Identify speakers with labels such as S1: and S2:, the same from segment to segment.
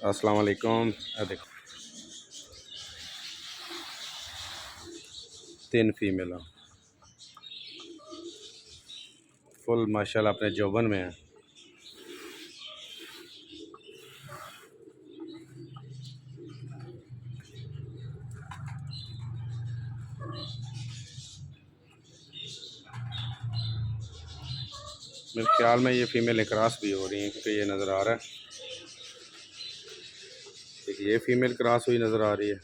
S1: अस्सलाम वालेकुम। देखो 3 फीमेल फुल माशाल्लाह अपने जोबन में है। मेरे ख्याल में ये फीमेल क्रॉस भी हो रही हैं क्योंकि ये नज़र आ रहा है। एक ये फीमेल क्रॉस हुई नज़र आ रही है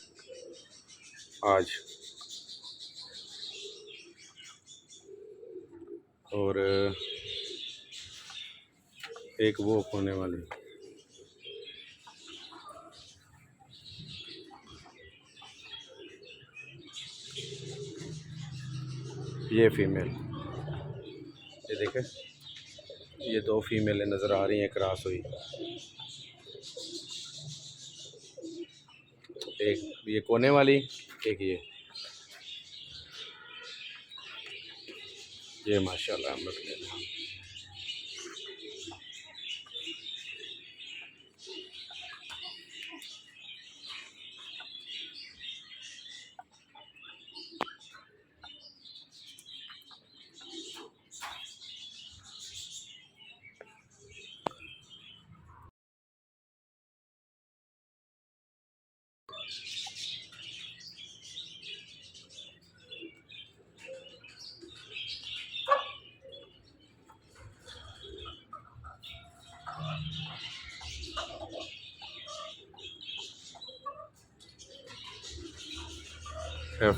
S1: आज, और एक वो होने वाली। ये फीमेल, ये देखें, ये 2 फीमेलें नज़र आ रही हैं क्रॉस हुई। एक ये कोने वाली, एक ये माशाल्लाह मतलब।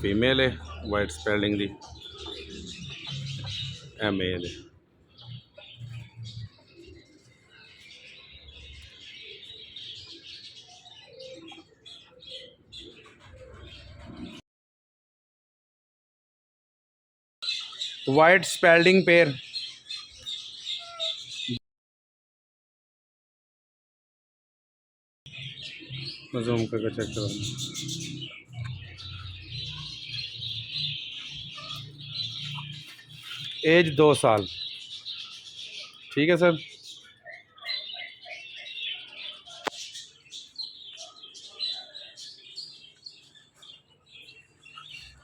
S1: फीमेल है वाइट स्पेल्डिंग दी, मेल है। वाइट स्पेल्डिंग पेयर, जूम करके चेक करो। एज 2 साल, ठीक है सर।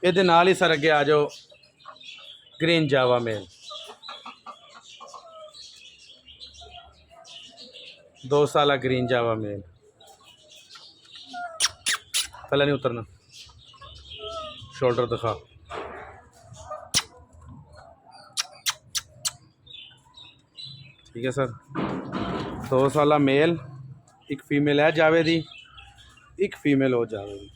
S1: ये नाल ही सर अगे आ जाओ, ग्रीन जावा मेल 2 साल ग्रीन जावा मेल। पहले नहीं उतरना, शोल्डर दिखा। ठीक है सर, 2 साल मेल, एक फीमेल है जावेदी, एक फीमेल हो जावेदी,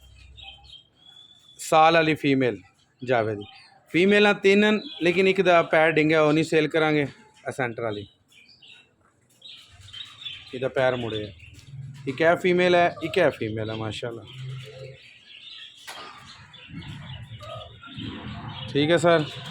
S1: साल वाली फीमेल जावेदी। फीमेल 3 लेकिन एक दा पैर डिंगा वो नहीं सेल करांगे। सेंटर वाली इधर पैर मुड़े है। एक है फीमेल है, एक है फीमेल है माशाल्लाह। ठीक है सर।